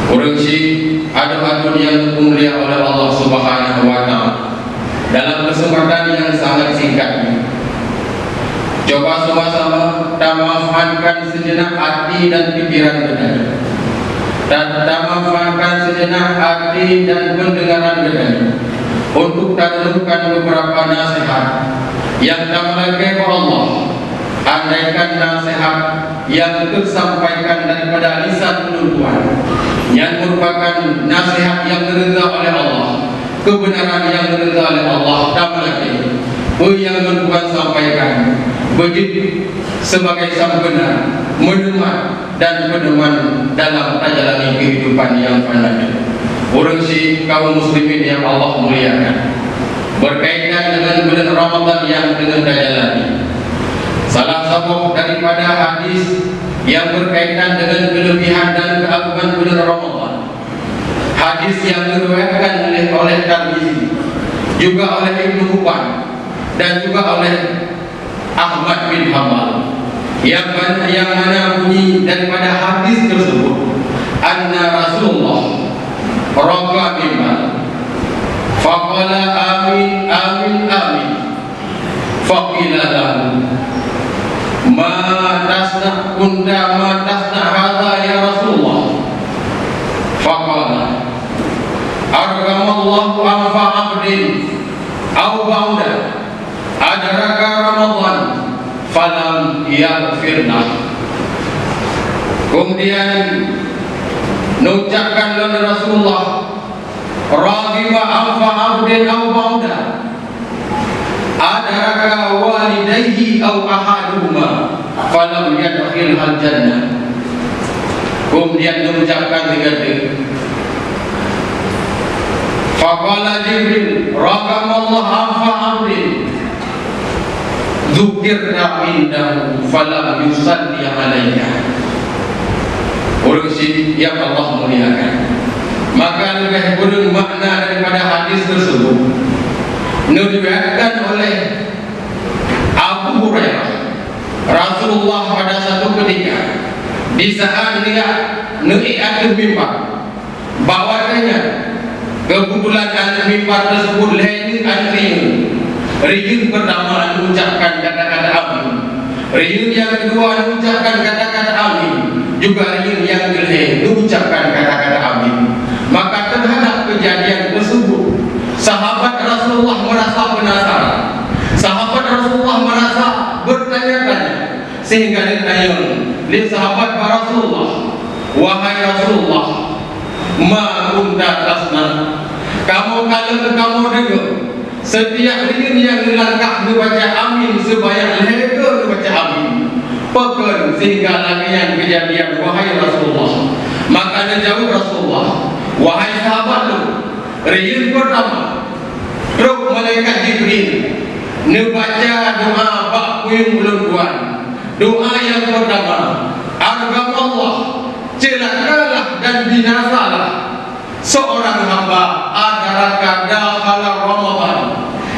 Urang si adu-adu yang mulia oleh Allah Subhanahu wa Ta'ala. Dalam kesempatan yang sangat singkat, coba sama-sama kita manfaatkan sejenak hati dan pikiran kita, dan kita manfaatkan sejenak hati dan pendengaran kita untuk merenungkan beberapa nasihat yang dimiliki Allah. Andaikan nasihat yang tersampaikan daripada lisan Tuhan yang merupakan nasihat yang diridha oleh Allah, kebenaran yang diridha oleh Allah, dimiliki yang Tuhan sampaikan begitu sebagai sang benar, meneman dan pedoman dalam menjalani kehidupan yang fana. Urang si kaum muslimin yang Allah muliakan, berkaitan dengan bulan Ramadan yang dengan dijalani, salah satu daripada hadis yang berkaitan dengan kelebihan dan keagungan bulan Ramadan, hadis yang diriwayatkan oleh Tirmizi, juga oleh Ibnu Hibban dan juga oleh Ahmad bin Hanbal, yang mana bunyi daripada hadis tersebut, anna Rasulullah raqa mimbar faqala amin amin amin faqila lahu ma tasna kunta ma tasna hadha ya Rasulullah faqala argamallahu anfa abdin aw ba'da adraka Ramadan falam yaghfirna. Kemudian mengucapkan oleh Rasulullah, raghima anfa abdin aw ba'da adraka walidayhi aw ahaduhuma falam yadkhilhal jannah. Kemudian mengucapkan tiga-tiga, faqala Jibril raghamallahu anfa abdin dzukirna indahu falam yusalli alaika. Urang si yang Allah muliakan, maka lebih kurang makna daripada hadis tersebut diriwayatkan oleh Abu Hurairah. Rasulullah pada satu ketika di saat dia naik atas mimbar, bahwasanya kebetulan atas mimbar tersebut lain antrian. Riyun pertama mengucapkan kata-kata amin, riyun yang kedua mengucapkan kata-kata amin, juga riyun yang ketiga mengucapkan kata-kata amin. Maka terhadap kejadian tersebut, sahabat Rasulullah merasa penasaran, sahabat Rasulullah merasa bertanya-tanya, sehingga ditanya oleh sahabat Rasulullah, wahai Rasulullah, ma kunta tasna, kamu dengar setiap riyun yang dilangkah dibaca amin sebanyak lega dibaca amin pekan sehingga lagian kejadian, wahai Rasulullah. Maka dia jawab Rasulullah, wahai sahabatku, riyun pertama terus malaikat Jibril membaca doa bakku yang belum buat. Doa yang pertama, argamallah, celakalah dan binasalah seorang hamba adraka dakhala Ramadan,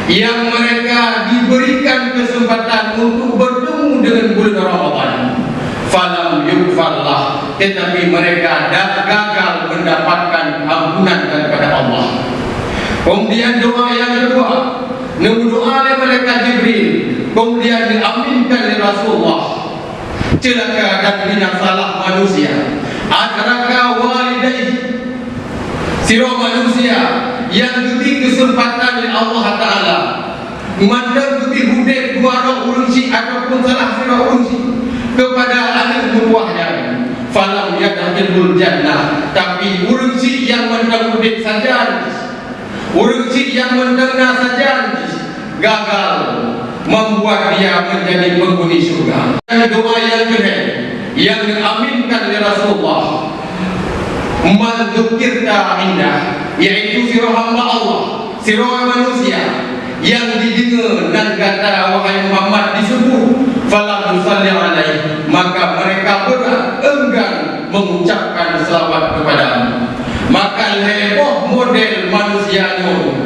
yang mereka diberikan kesempatan untuk bertemu dengan bulan Ramadan, falam yughfarlah, tetapi mereka gagal mendapatkan ampunan daripada Allah. Kemudian doa yang kedua, doa oleh malaikat Jibril, kemudian diaminkan oleh Rasulullah, celaka dan binasalah manusia adraka walidayhi, sirah manusia yang diberi kesempatan oleh Allah Ta'ala mandang lebih hudik dua orang urunsi ataupun salah sirah urunsi kepada anak buahnya, falam yadkhilul jannah, tapi urunsi yang mandang hudik saja, urunsi yang mendengar saja gagal membuat dia menjadi penghuni surga. Doa yang kedua yang diaminkan oleh Rasulullah, madzukirta indah, yaitu sirah hamba Allah, sirah manusia yang didengar dan kata wahai Muhammad disebut falam yusalli alaihi, maka mereka enggan mengucapkan selawat kepadamu. Maka heboh model manusia itu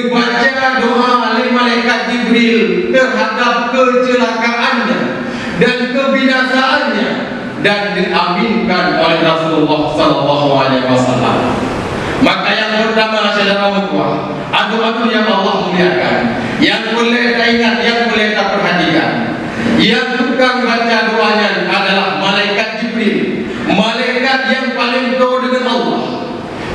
baca doa oleh malaikat Jibril terhadap kecelakaannya dan kebinasaannya, dan diaminkan oleh Rasulullah SAW. Maka yang pertama saudara mertua, adu-adu yang Allah muliakan, yang boleh kita ingat, yang boleh kita perhatikan, yang tukang baca doanya adalah malaikat Jibril, malaikat yang paling tahu dengan Allah.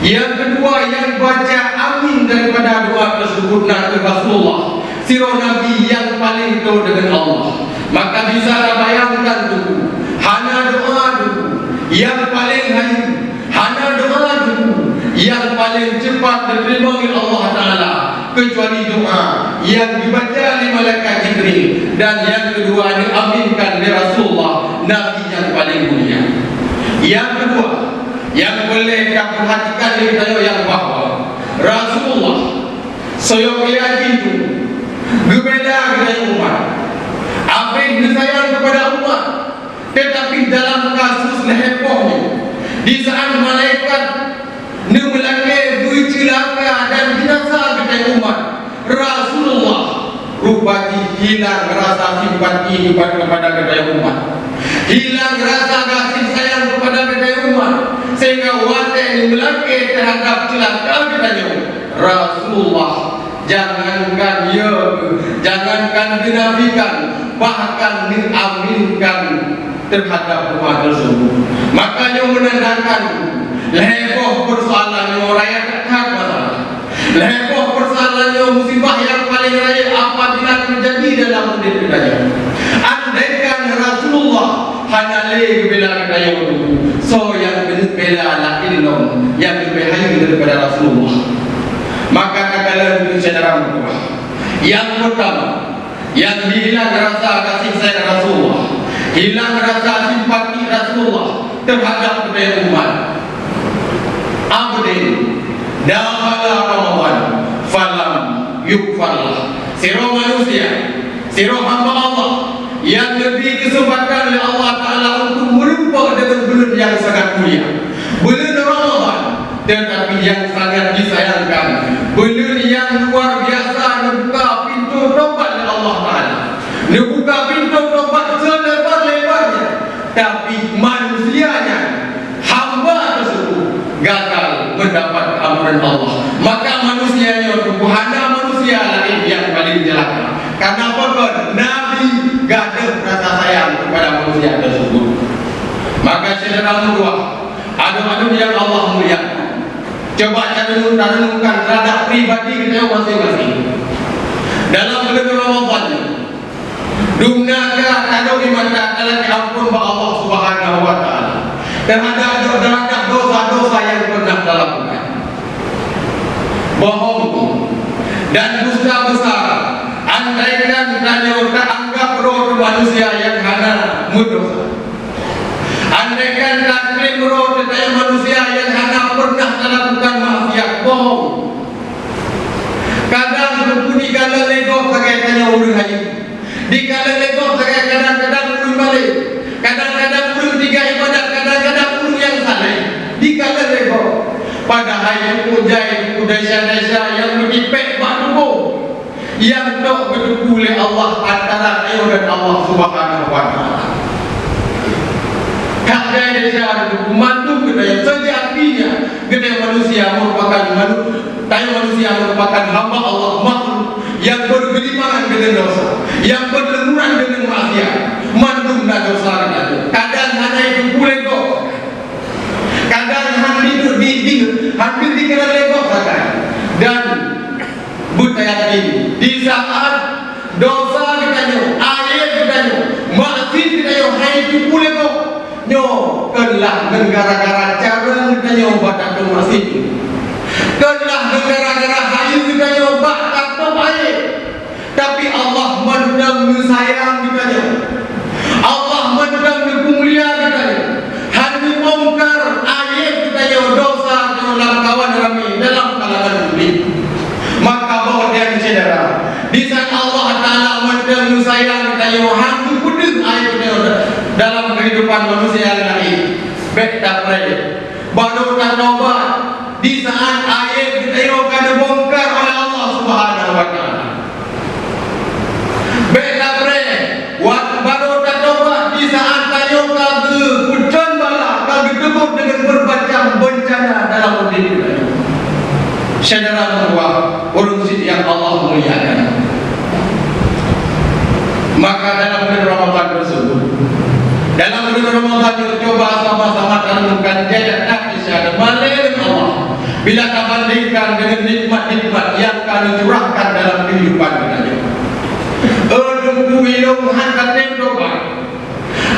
Yang kedua, yang baca amin daripada doa tersebut Nabi Rasulullah, sirah Nabi yang paling tahu dengan Allah. Maka bisa kita bayangkan dulu, hana doa dulu yang paling hayu, hana doa dulu yang paling cepat diterima oleh Allah Ta'ala, kecuali doa yang dibaca oleh malaikat Jibril, dan yang kedua diaminkan oleh Rasulullah, Nabi yang paling mulia. Yang kedua yang boleh kita perhatikan di kita yang bahawa Rasulullah soyokiaji itu berbeda dengan umat. Apa yang disayang kepada umat, tetapi dalam kasus hebohnya, di saat malaikat nemelakai bercelaka dan binasa kepada umat, Rasulullah rupanya hilang rasa simpati kepada umat, hilang rasa kasih sayang kepada umat, sehingga wadah nemelakai terhadap celaka kepada Rasulullah. Jangankan jangankan dinafikan, bahkan diaminkan terhadap umat tersebut. Makanya menandakan heboh persoalannya rakyat tak masalah, heboh persoalannya musibah yang paling raya apabila terjadi dalam hidup kita. Andaikan Rasulullah hanya lagi bela kita dulu, so yang bela la ilmu yang lebih hayu daripada Rasulullah. Maka katakanlah itu saudara mertua, yang pertama, yang hilang rasa kasih sayang Rasulullah, hilang rasa simpati Rasulullah terhadap budaya umat. Abdin dakhala Ramadan falam yukfarlah. Sirah manusia, sirah hamba Allah yang lebih kesempatan oleh Allah Ta'ala untuk merupa dengan bulan yang sangat mulia, bulan Ramadan, tetapi yang sangat disayangkan, bulan yang luar biasa membuka pintu taubat oleh Allah Ta'ala, membuka pintu taubat selebar-lebarnya, tapi manusianya, hamba tersebut gagal mendapat ampunan Allah. Maka manusianya hanya manusia lain yang paling celaka. Karena apa? Nabi gak ada rasa sayang kepada manusia tersebut. Maka saudara mertua, adu-adu yang Allah muliakan, coba renungkan terhadap pribadi kita masing-masing. Dalam bulan Ramadan, dumnaka kado imanda dalam ampun ba Allah Subhanahu wa Ta'ala terhadap dosa-dosa yang pernah kita lakukan. Bohong dan dusta besar, andaikan tanya anggap roh manusia yang hana berdosa, andaikan klaim roh tanya manusia yang hana pernah melakukan maksiat, bohong. Kadang berbunyi kala legok kaya urun haji, di kala legok kaya kadang-kadang urun balik, kadang-kadang urun tiga ibadat, kadang-kadang urun yang saleh, di kala legok. Padahal pujai desa-desa yang menipek batu yang tak bertubuh oleh Allah antara ayo dan Allah Subhanahu wa Ta'ala. Kadang desa ada mantu kita yang sejatinya kita manusia merupakan manusia merupakan hamba Allah, makhluk yang bergelimangan dengan dosa, yang berlemuran dengan maksiat, mandum dan dosa itu. Kadang hanya itu boleh kok, kadang hampir dikira legok saja. Dan budaya ini di saat dosa kita ayat kita maksiat kita hai itu boleh kok kelah negara-negara cara kita batak masjid, kelah negara-negara hayu kita batak baik, tapi Allah mendang sayang kita, Allah mendang mulia kita, hanya mengungkar ayat kita dosa dalam kawan ramai dalam kalangan publik. Maka bahwa dia saudara, di saat Allah Ta'ala mendang sayang kita hanya pedih ayat kita dalam kehidupan manusia yang lain. Beta pray baru taubat di saat ayat kita akan dibongkar oleh Allah Subhanahu wa Ta'ala. Beta pray baru taubat di saat tayo Ramadan itu coba sama-sama tanamkan jejak kaki syahadat malaikat Allah. Bila kita bandingkan dengan nikmat-nikmat yang kami curahkan dalam kehidupan kita. Ilmu hantar doa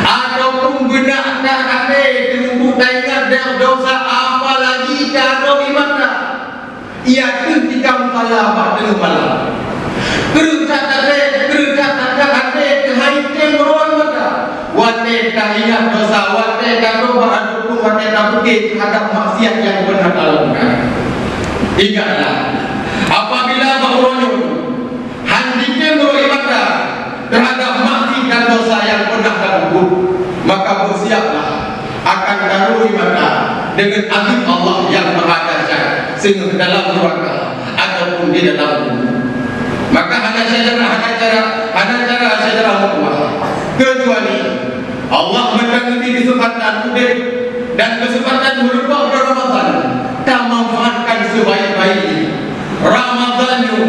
ataupun benak tak ada terumbu taingat dan dosa apa lagi kalau imanah ia ketika mukalabah dengan malam kerja tak ada kehaitan meruang mata wate kahiyah dosa wate karoba ataupun wate tabukit terhadap maksiat yang benar lakukan. Ingatlah apabila bahronyo handikan meruang mata terhadap maksiat dan dosa yang pernah terlakukan, maka bersiaplah akan daruri mata dengan azab Allah yang maha dahsyat sehingga dalam neraka ataupun di dalam kubur. Maka ada cara Allah kecuali Allah mendengar kesempatan mudah dan kesempatan berubah Ramadan tak memanfaatkan sebaik-baiknya. Ramadan itu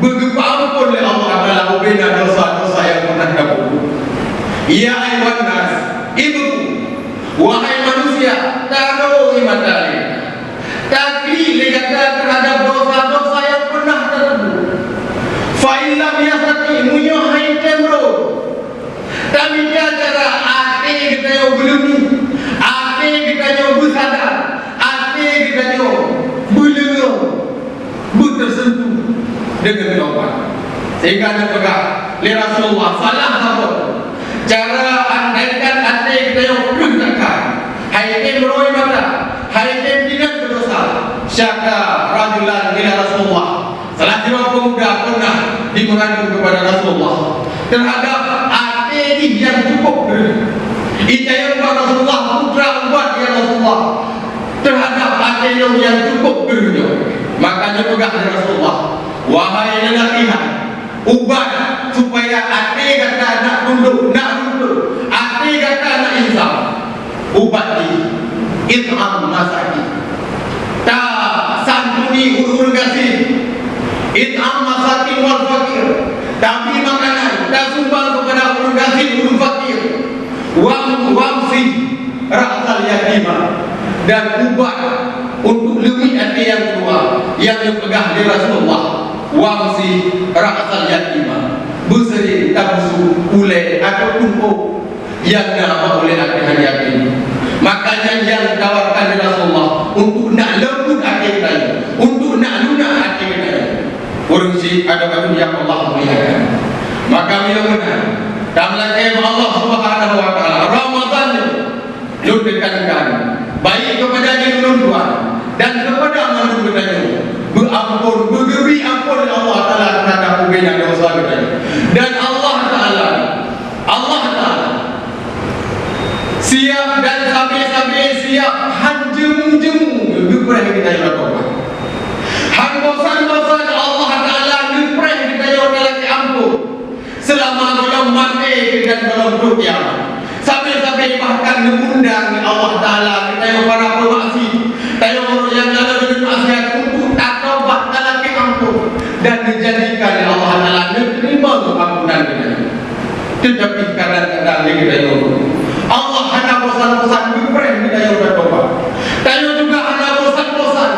begitu ampun oleh Allah Taala ubina dosa-dosa yang pernah terlalu. Ya ayuhan nas, ibu, wahai manusia, taruh iman kalian. Takli legata terhadap dosa-dosa yang pernah terlalu. Fa'ilam yasati munyohai temro. Kami cara ate kita yang belum ni, ate kita yang bersadar, ate kita yang belum tersentuh dengan taubat. Sehingga ada pegang li Rasulullah salah apa cara andaikan ate kita yang bertakar hai meroi mata hai tidak berdosa syaka rajulan ila Rasulullah salah dua pemuda pernah dimengandung kepada Rasulullah terhadap ate yang cukup ijayah Rasulullah putra buat ya Rasulullah terhadap ate yang cukup dunia. Makanya pegang Rasulullah, wahai lelaki, ubat supaya ate kata nak tunduk, ate kata nak insaf, ubat di it'am masakin, tak santuni urun kasih, it'am masakin wal fakir, tapi makanan tak sumbang kepada urun kasih urun fakir, wamsi ra'sal yatimah dan ubat untuk lebih hati yang kedua yang dipegang di Rasulullah wamsi ra'sal yatimah berseri tabusu ulai ataupun yang nama oleh hati yatim. Makanya yang ditawarkan di Rasulullah untuk nak lembut hati kita, untuk nak lunak hati kita. Urunsi ada batu yang Allah muliakan. Maka bila benar dalam Allah Subhanahu wa taala Ramadan itu ditekankan baik kepada yang Tuhan dan kepada manusia kita berampun, beri ampun Allah Taala terhadap ubina dosa kita. Dan Allah Taala siap dan sampai siap hanjemu gepreh kita yang bertobat. Han bosan-bosan Allah Taala gepreh kita yang dalam ampun selama belum mati dan belum kiamat. Sampai bahkan mengundang Allah Taala kita yang para pemaksi, kita yang dalam dengan maksiat untuk tak taubat dalam ampun dan dijadikan Allah Taala menerima ampunan kita. Tetapi kadang-kadang kita Allah hanya bosan-bosan berperang kita yang bertobat. Kita juga hanya bosan-bosan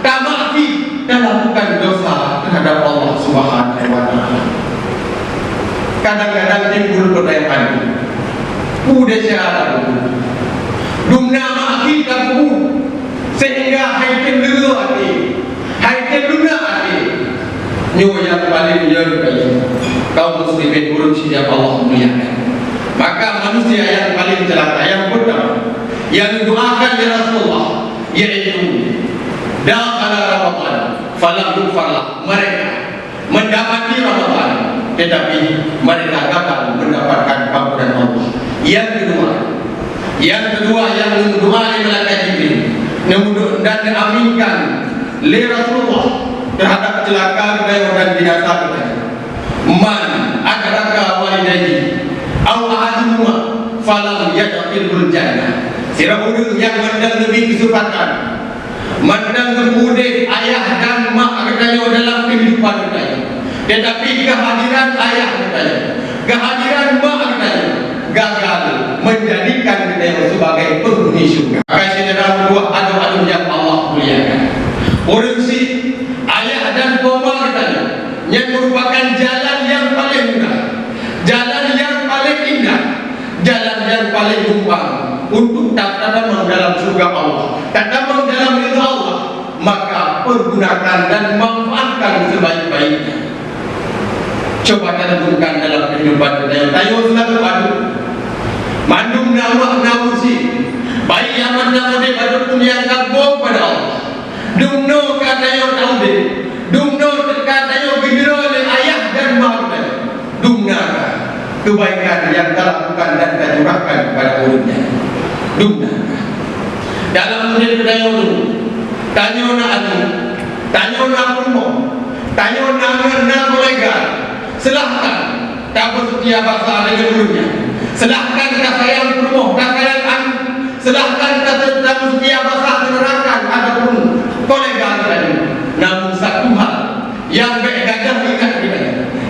tak maksi dan lakukan dosa terhadap Allah Subhanahu wa taala. Kadang-kadang timbul pertanyaan. Udah syarat dumna maksi kamu sehingga haikin dulu hati haikin dulu hati nyu yang paling jauh kaum muslimin buruk siap Allah muliakan. Maka manusia yang paling celaka yang pertama yang doakan di Rasulullah yaitu dakhala Ramadan falam yufarlah, mereka mendapati Ramadan tetapi mereka gagal mendapatkan ampunan Allah. Yang kedua yang mendoa oleh malaikat Jibril dan diaminkan oleh Rasulullah terhadap celaka dan binasa kita. Man adraka walidayhi aw ahaduhuma falam yadkhulul jannah. Siapa yang mendang lebih kesempatan mendang kemudian ayah dan mak katanya dalam kehidupan kita, tetapi kehadiran ayah katanya, kehadiran mak katanya gagal menjadikan menjadikan kita sebagai penghuni syurga. Maka saudara berdua adu-adu yang Allah muliakan. Urusi ayah dan koma kita yang merupakan jalan yang paling mudah, jalan yang paling indah, jalan yang paling gampang untuk datang dalam surga Allah, datang dalam ridha Allah. Maka pergunakan dan manfaatkan sebaik-baiknya. Coba tanamkan dalam kehidupan kita. Tayo selalu adu. Mandum nama namusi. Baik yang nama de badut yang kagum pada Allah. Dumno katayo taude. Dumno katayo gembira oleh ayah dan maafkan. Dumna kebaikan yang telah lakukan dan tercurahkan kepada muridnya. Dumna. Dalam murid tayo dulu. Tanyo na adu. Tanyo na kurmo. Tanyo na kolega. Silahkan tak bersetia bahasa dengan gurunya. Silahkan tak sayang kurmo, tak sayang anu. Silahkan tak bersetia bahasa menerangkan ataupun kolega tadi. Namun satu hal yang bergajah ingat kita,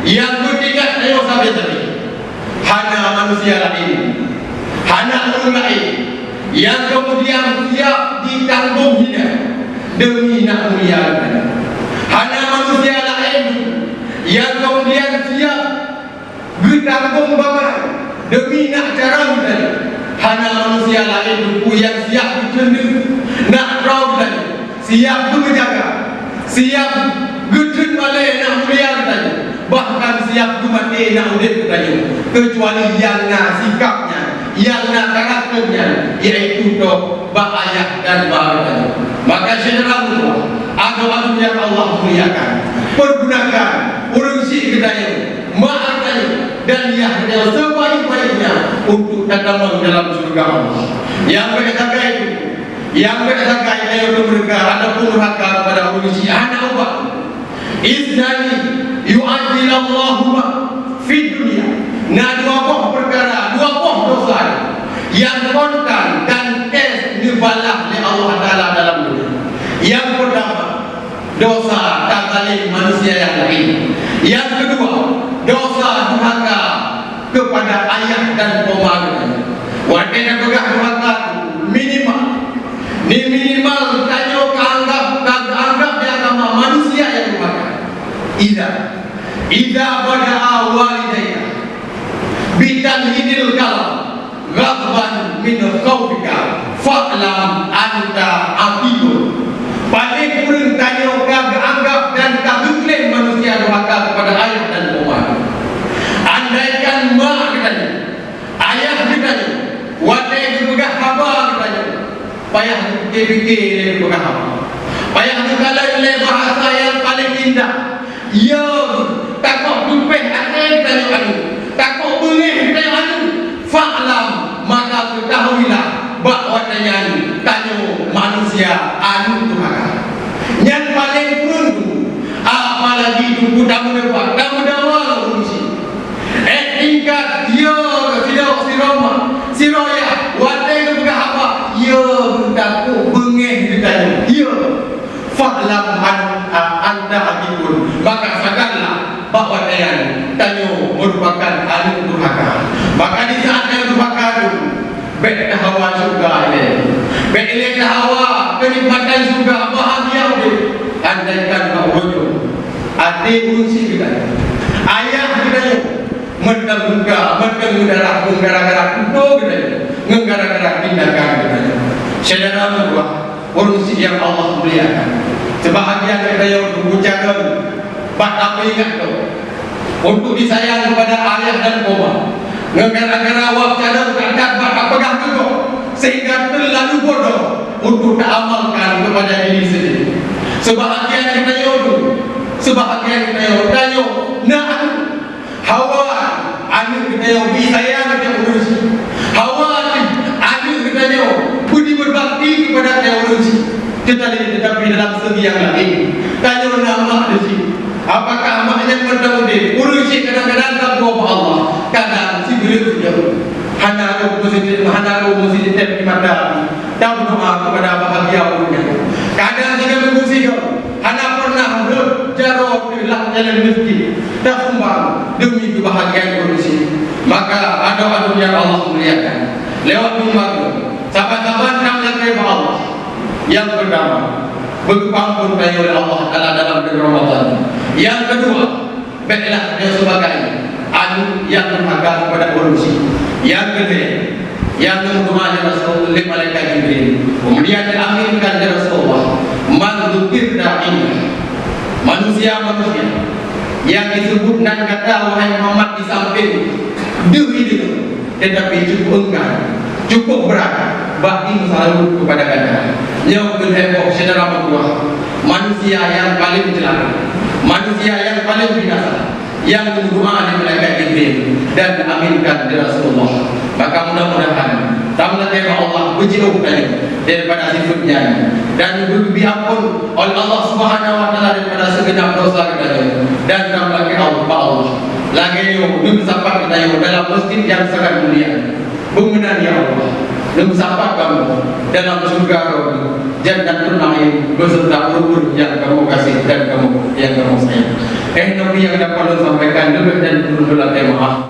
yang beringat ayo sampai tadi. Hana manusia lain, hana orang lain yang kemudian siap ditanggung hina demi nak muliakan. Hana manusia lain yang kemudian siap ditanggung banget demi nak cara tadi. Hana manusia lain yang siap ditendung nak raw tadi, siap menjaga, siap gudun malai nak mulia tadi, bahkan siap mati nak udip tadi. Kecuali yang nak sikapnya, yang nak karakternya, iaitu doh ayah dan tadi. Maka saudara adu-adu yang Allah muliakan, pergunakan urusi kita ini, maaf dan yang sebaik-baiknya untuk datang dalam surga Allah. Yang berkata itu, yang berkata itu mereka ataupun mereka kepada urusi anak ubat. Iznani yu'adilallahumma fi dunia. Nah dua buah perkara, dua buah dosa yang kontan dan tes nibalah oleh Allah Ta'ala dalam dunia. Yang pertama, dosa takzalim manusia yang lain. Yang kedua, dosa durhaka kepada ayah dan pemarintah. Wanita juga durhaka minimal tanyo keanggap di agama manusia yang durhaka. Ida pada awalidayah bitanhidil kalam ghadban min khawfika fa'lam anta abidun. Paling kurang tanyo keanggap dan kageklaim manusia durhaka kepada ayah dan pemarintah. Andaikan mak katanya, ayah katanya, wadah juga haba katanya, payah fikir-fikir dia juga haba, payah juga le bahasa yang paling indah. Ya, takut dupeh akan katanya anu, takut bengih katanya anu. Fa'lam maka ketahuilah bahawa tanya manusia anu durhaka. Yang paling kurang apalagi itu kamu dapat, kamu dawal urusi. Tingkat ya tidak siroya wadah juga apa ya takut bengih ditanya ya fa'lam anta akibun. Maka sadarlah bahawa tanya merupakan anu durhaka. Maka di saat yang durhaka itu baik hawa surga ini, baik hawa kenikmatan surga bahagia itu. Andaikan bahawa adik urusi kita, ayah kita mendeng darah gara-gara kudo gitu, gara-gara tindakan gitu. Saudara berdua, urusi yang Allah muliakan. Sebahagian kita yang berbicara, bapak ingat tu, untuk disayang kepada ayah dan koma. Gara-gara awak cadang tak bapak pegang tu, sehingga terlalu bodoh untuk tak amalkan kepada diri sendiri. Sebahagian kita yang sebahagian kita yang tanya, nak hawa anu kita yang disayang kita urusi. Hawa anu kita yang budi berbakti kepada kita urusi. Tetapi dalam segi yang lain, tanya nama di sini. Apakah maknya berdaulat urusi kadang-kadang tak buat Allah, kadang si beliau jauh. Hana roh mesti di mata. Tak berdoa kepada bahagia punya. Kadang jika mengusi kau, hana pernah berjarah di jalan masjid. Tak sumbang demi kebahagiaan urusi. Maka ada yang Allah muliakan. lewat mimbar sahabat-sahabat nak menyembah Allah. Yang pertama, berpampun oleh Allah Taala dalam bulan Ramadan. Yang kedua, baiklah dia sebagai anu yang berharga kepada manusia. Yang ketiga, yang kedua Rasulullah oleh malaikat Jibril. Kemudian diaminkan oleh Rasulullah, man dzukirna inna. Manusia yang disebut dan kata wahai Muhammad di samping diri itu, tetapi cukup enggan, cukup berat bagi selalu kepada kata yang berheboh saudara berbuah. Manusia yang paling celaka, manusia yang paling binasa, yang berdoa di malaikat Jibril dan diaminkan di Rasulullah. Maka mudah-mudahan tamlah tema Allah berjauhkan daripada sifatnya dan diberi ampun oleh Allah Subhanahu wa taala daripada segenap dosa kita dan tamlah ke Allah lagi yo sampai kita yo dalam masjid yang sangat mulia mengenai Allah dan sampai kamu dalam surga Jannatul Naim beserta urut yang kamu kasih dan kamu yang kamu sayang. Nabi yang dapat sampaikan dulu dan dulu tema